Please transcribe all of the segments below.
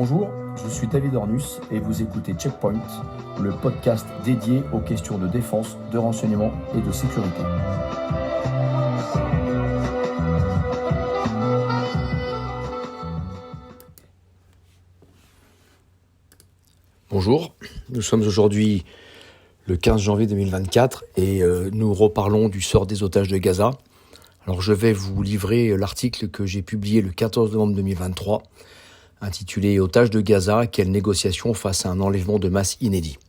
Bonjour, je suis David Ornus et vous écoutez Checkpoint, le podcast dédié aux questions de défense, de renseignement et de sécurité. Bonjour, nous sommes aujourd'hui le 15 janvier 2024 et nous reparlons du sort des otages de Gaza. Alors je vais vous livrer l'article que j'ai publié le 14 novembre 2023 intitulé « Otages de Gaza, quelle négociation face à un enlèvement de masse inédit ».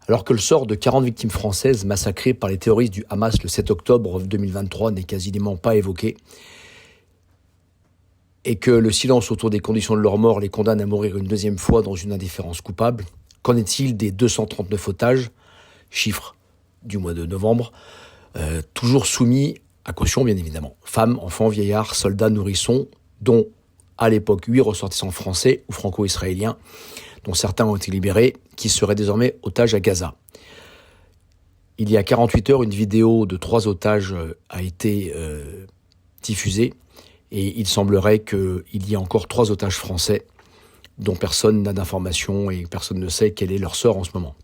Alors que le sort de 40 victimes françaises massacrées par les terroristes du Hamas le 7 octobre 2023 n'est quasiment pas évoqué, et que le silence autour des conditions de leur mort les condamne à mourir une deuxième fois dans une indifférence coupable, qu'en est-il des 239 otages, chiffre du mois de novembre, toujours soumis à caution bien évidemment, femmes, enfants, vieillards, soldats, nourrissons, dont à l'époque 8 ressortissants français ou franco-israéliens, dont certains ont été libérés, qui seraient désormais otages à Gaza. Il y a 48 heures, une vidéo de 3 otages a été diffusée, et il semblerait qu'il y ait encore 3 otages français dont personne n'a d'informations et personne ne sait quel est leur sort en ce moment.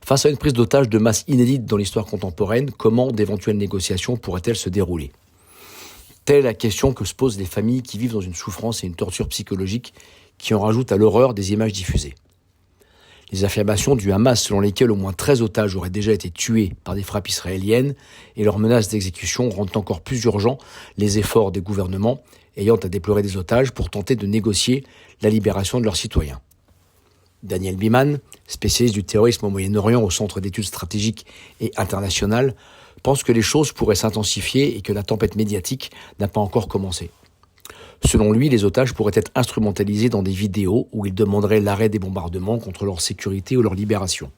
Face à une prise d'otage de masse inédite dans l'histoire contemporaine, comment d'éventuelles négociations pourraient-elles se dérouler ? Telle est la question que se posent les familles qui vivent dans une souffrance et une torture psychologique qui en rajoutent à l'horreur des images diffusées. Les affirmations du Hamas selon lesquelles au moins 13 otages auraient déjà été tués par des frappes israéliennes et leurs menaces d'exécution rendent encore plus urgents les efforts des gouvernements ayant à déplorer des otages pour tenter de négocier la libération de leurs citoyens. Daniel Biman, spécialiste du terrorisme au Moyen-Orient au Centre d'études stratégiques et internationales, pense que les choses pourraient s'intensifier et que la tempête médiatique n'a pas encore commencé. Selon lui, les otages pourraient être instrumentalisés dans des vidéos où ils demanderaient l'arrêt des bombardements contre leur sécurité ou leur libération.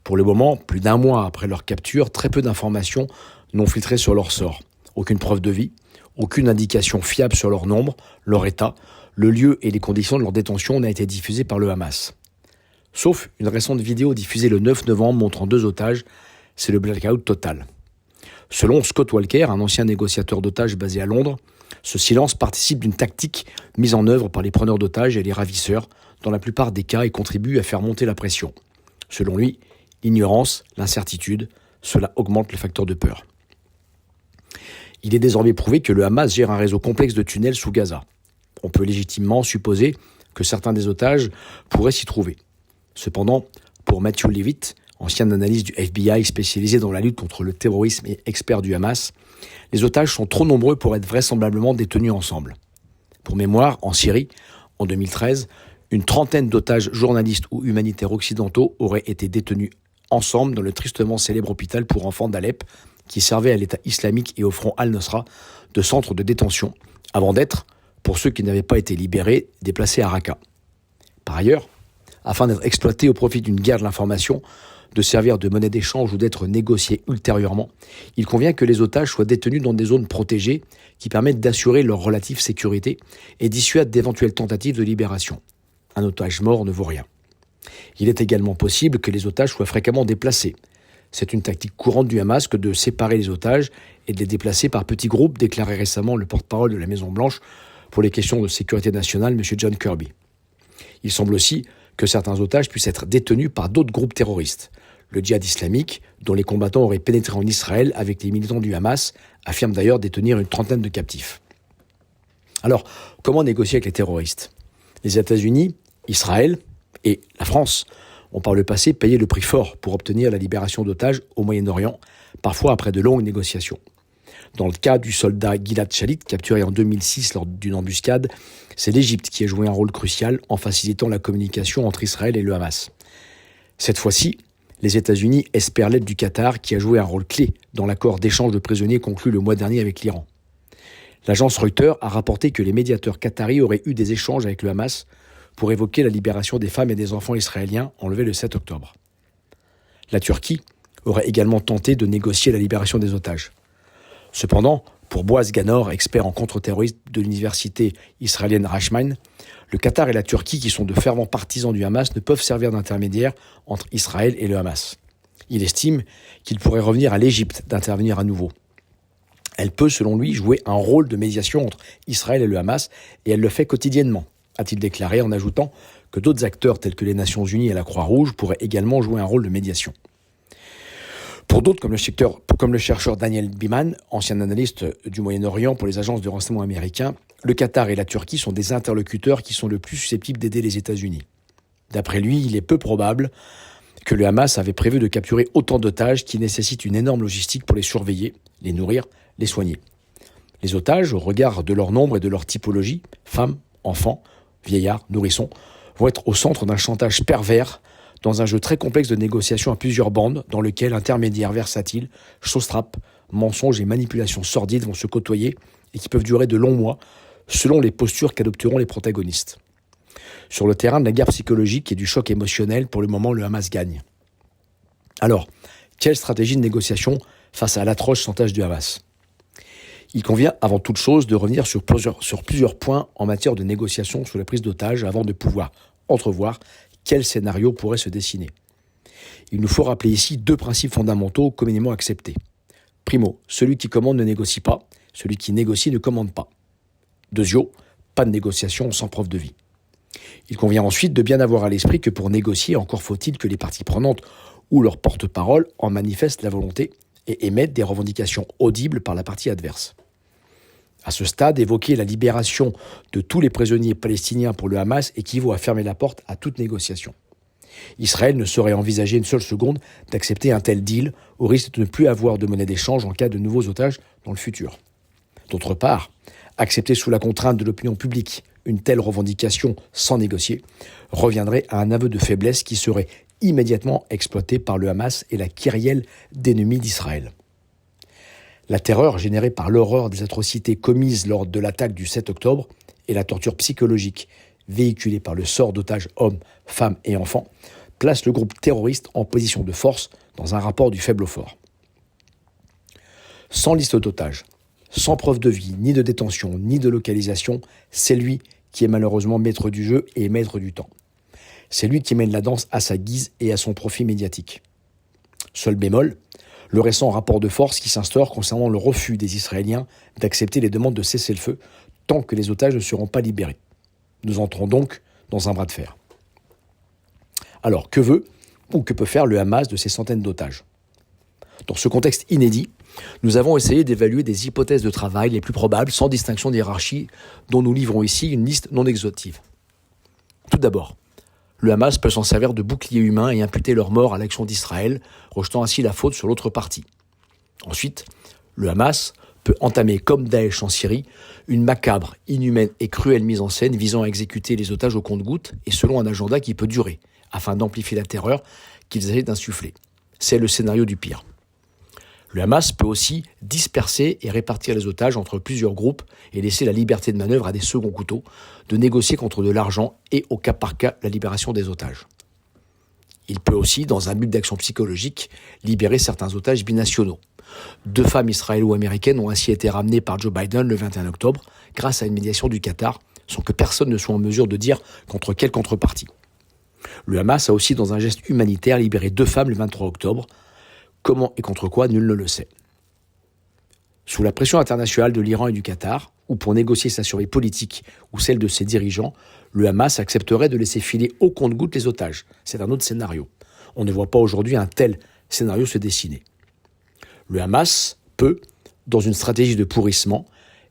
Pour le moment, plus d'un mois après leur capture, très peu d'informations n'ont filtré sur leur sort. Aucune preuve de vie, aucune indication fiable sur leur nombre, leur état, le lieu et les conditions de leur détention n'a été diffusée par le Hamas. Sauf une récente vidéo diffusée le 9 novembre montrant 2 otages, c'est le blackout total. Selon Scott Walker, un ancien négociateur d'otages basé à Londres, ce silence participe d'une tactique mise en œuvre par les preneurs d'otages et les ravisseurs dans la plupart des cas et contribue à faire monter la pression. Selon lui, l'ignorance, l'incertitude, cela augmente le facteur de peur. Il est désormais prouvé que le Hamas gère un réseau complexe de tunnels sous Gaza. On peut légitimement supposer que certains des otages pourraient s'y trouver. Cependant, pour Matthew Leavitt, ancien analyste du FBI spécialisé dans la lutte contre le terrorisme et expert du Hamas, les otages sont trop nombreux pour être vraisemblablement détenus ensemble. Pour mémoire, en Syrie, en 2013, une trentaine d'otages journalistes ou humanitaires occidentaux auraient été détenus ensemble dans le tristement célèbre hôpital pour enfants d'Alep, qui servait à l'État islamique et au front Al-Nosra de centre de détention, avant d'être, pour ceux qui n'avaient pas été libérés, déplacés à Raqqa. Par ailleurs, afin d'être exploités au profit d'une guerre de l'information, de servir de monnaie d'échange ou d'être négociés ultérieurement, il convient que les otages soient détenus dans des zones protégées qui permettent d'assurer leur relative sécurité et dissuadent d'éventuelles tentatives de libération. Un otage mort ne vaut rien. Il est également possible que les otages soient fréquemment déplacés. C'est une tactique courante du Hamas que de séparer les otages et de les déplacer par petits groupes, déclarait récemment le porte-parole de la Maison-Blanche pour les questions de sécurité nationale, M. John Kirby. Il semble aussi que certains otages puissent être détenus par d'autres groupes terroristes. Le djihad islamique, dont les combattants auraient pénétré en Israël avec les militants du Hamas, affirme d'ailleurs détenir une trentaine de captifs. Alors, comment négocier avec les terroristes ? Les États-Unis, Israël et la France ont par le passé payé le prix fort pour obtenir la libération d'otages au Moyen-Orient, parfois après de longues négociations. Dans le cas du soldat Gilad Shalit, capturé en 2006 lors d'une embuscade, c'est l'Égypte qui a joué un rôle crucial en facilitant la communication entre Israël et le Hamas. Cette fois-ci, les États-Unis espèrent l'aide du Qatar qui a joué un rôle clé dans l'accord d'échange de prisonniers conclu le mois dernier avec l'Iran. L'agence Reuters a rapporté que les médiateurs qataris auraient eu des échanges avec le Hamas pour évoquer la libération des femmes et des enfants israéliens enlevés le 7 octobre. La Turquie aurait également tenté de négocier la libération des otages. Cependant, pour Boaz Ganor, expert en contre-terrorisme de l'université israélienne Rashman, le Qatar et la Turquie, qui sont de fervents partisans du Hamas, ne peuvent servir d'intermédiaire entre Israël et le Hamas. Il estime qu'il pourrait revenir à l'Égypte d'intervenir à nouveau. Elle peut, selon lui, jouer un rôle de médiation entre Israël et le Hamas, et elle le fait quotidiennement, a-t-il déclaré en ajoutant que d'autres acteurs tels que les Nations Unies et la Croix-Rouge pourraient également jouer un rôle de médiation. Pour d'autres, comme le chercheur Daniel Biman, ancien analyste du Moyen-Orient pour les agences de renseignement américains, le Qatar et la Turquie sont des interlocuteurs qui sont le plus susceptibles d'aider les États-Unis. D'après lui, il est peu probable que le Hamas avait prévu de capturer autant d'otages qui nécessitent une énorme logistique pour les surveiller, les nourrir, les soigner. Les otages, au regard de leur nombre et de leur typologie, femmes, enfants, vieillards, nourrissons, vont être au centre d'un chantage pervers dans un jeu très complexe de négociations à plusieurs bandes dans lequel intermédiaires versatiles, chausse-trappes, mensonges et manipulations sordides vont se côtoyer et qui peuvent durer de longs mois selon les postures qu'adopteront les protagonistes. Sur le terrain de la guerre psychologique et du choc émotionnel, pour le moment, le Hamas gagne. Alors, quelle stratégie de négociation face à l'atroce chantage du Hamas ? Il convient avant toute chose de revenir sur plusieurs points en matière de négociation sur la prise d'otages avant de pouvoir entrevoir quel scénario pourrait se dessiner. Il nous faut rappeler ici deux principes fondamentaux communément acceptés. Primo, celui qui commande ne négocie pas, celui qui négocie ne commande pas. Deuxio, pas de négociation sans preuve de vie. Il convient ensuite de bien avoir à l'esprit que pour négocier, encore faut-il que les parties prenantes ou leurs porte-parole en manifestent la volonté et émettent des revendications audibles par la partie adverse. À ce stade, évoquer la libération de tous les prisonniers palestiniens pour le Hamas équivaut à fermer la porte à toute négociation. Israël ne saurait envisager une seule seconde d'accepter un tel deal, au risque de ne plus avoir de monnaie d'échange en cas de nouveaux otages dans le futur. D'autre part, accepter sous la contrainte de l'opinion publique une telle revendication sans négocier reviendrait à un aveu de faiblesse qui serait immédiatement exploité par le Hamas et la kyrielle d'ennemis d'Israël. La terreur générée par l'horreur des atrocités commises lors de l'attaque du 7 octobre et la torture psychologique véhiculée par le sort d'otages hommes, femmes et enfants placent le groupe terroriste en position de force dans un rapport du faible au fort. Sans liste d'otages, sans preuve de vie, ni de détention, ni de localisation, c'est lui qui est malheureusement maître du jeu et maître du temps. C'est lui qui mène la danse à sa guise et à son profit médiatique. Seul bémol, le récent rapport de force qui s'instaure concernant le refus des Israéliens d'accepter les demandes de cessez-le-feu tant que les otages ne seront pas libérés. Nous entrons donc dans un bras de fer. Alors, que veut ou que peut faire le Hamas de ces centaines d'otages ? Dans ce contexte inédit, nous avons essayé d'évaluer des hypothèses de travail les plus probables sans distinction d'hiérarchie dont nous livrons ici une liste non exhaustive. Tout d'abord, le Hamas peut s'en servir de bouclier humain et imputer leur mort à l'action d'Israël, rejetant ainsi la faute sur l'autre partie. Ensuite, le Hamas peut entamer, comme Daesh en Syrie, une macabre, inhumaine et cruelle mise en scène visant à exécuter les otages au compte-gouttes et selon un agenda qui peut durer, afin d'amplifier la terreur qu'ils essaient d'insuffler. C'est le scénario du pire. Le Hamas peut aussi disperser et répartir les otages entre plusieurs groupes et laisser la liberté de manœuvre à des seconds couteaux, de négocier contre de l'argent et au cas par cas la libération des otages. Il peut aussi, dans un but d'action psychologique, libérer certains otages binationaux. 2 femmes israélo-américaines ont ainsi été ramenées par Joe Biden le 21 octobre grâce à une médiation du Qatar, sans que personne ne soit en mesure de dire contre quelle contrepartie. Le Hamas a aussi, dans un geste humanitaire, libéré 2 femmes le 23 octobre. Comment et contre quoi, nul ne le sait. Sous la pression internationale de l'Iran et du Qatar, ou pour négocier sa survie politique ou celle de ses dirigeants, le Hamas accepterait de laisser filer au compte-gouttes les otages. C'est un autre scénario. On ne voit pas aujourd'hui un tel scénario se dessiner. Le Hamas peut, dans une stratégie de pourrissement,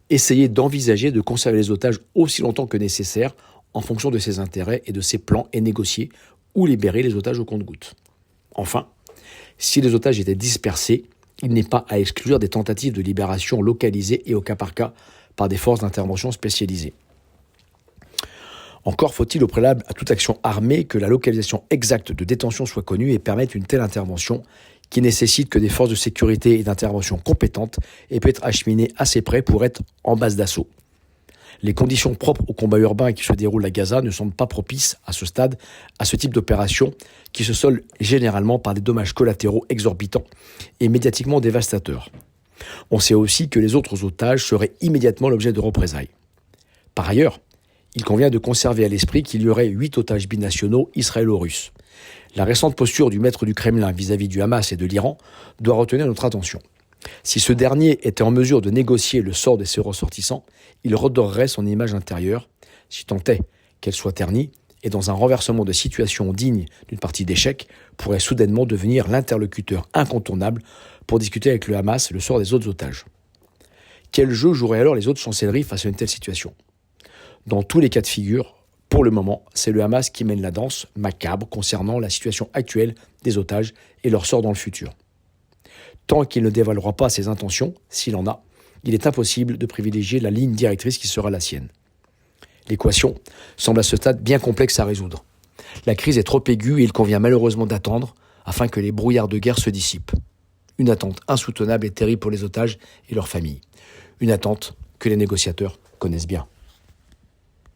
essayer d'envisager de conserver les otages aussi longtemps que nécessaire en fonction de ses intérêts et de ses plans et négocier ou libérer les otages au compte-gouttes. Enfin, si les otages étaient dispersés, il n'est pas à exclure des tentatives de libération localisées et au cas par cas par des forces d'intervention spécialisées. Encore faut-il au préalable à toute action armée que la localisation exacte de détention soit connue et permette une telle intervention qui nécessite que des forces de sécurité et d'intervention compétentes aient pu être acheminées assez près pour être en base d'assaut. Les conditions propres au combat urbain qui se déroule à Gaza ne semblent pas propices à ce stade à ce type d'opération qui se solde généralement par des dommages collatéraux exorbitants et médiatiquement dévastateurs. On sait aussi que les autres otages seraient immédiatement l'objet de représailles. Par ailleurs, il convient de conserver à l'esprit qu'il y aurait 8 otages binationaux israélo-russes. La récente posture du maître du Kremlin vis-à-vis du Hamas et de l'Iran doit retenir notre attention. Si ce dernier était en mesure de négocier le sort de ses ressortissants, il redorerait son image intérieure, si tant est qu'elle soit ternie, et dans un renversement de situation digne d'une partie d'échecs, pourrait soudainement devenir l'interlocuteur incontournable pour discuter avec le Hamas le sort des autres otages. Quel jeu joueraient alors les autres chancelleries face à une telle situation ? Dans tous les cas de figure, pour le moment, c'est le Hamas qui mène la danse macabre concernant la situation actuelle des otages et leur sort dans le futur. Tant qu'il ne dévoilera pas ses intentions, s'il en a, il est impossible de privilégier la ligne directrice qui sera la sienne. L'équation semble à ce stade bien complexe à résoudre. La crise est trop aiguë et il convient malheureusement d'attendre afin que les brouillards de guerre se dissipent. Une attente insoutenable et terrible pour les otages et leurs familles. Une attente que les négociateurs connaissent bien.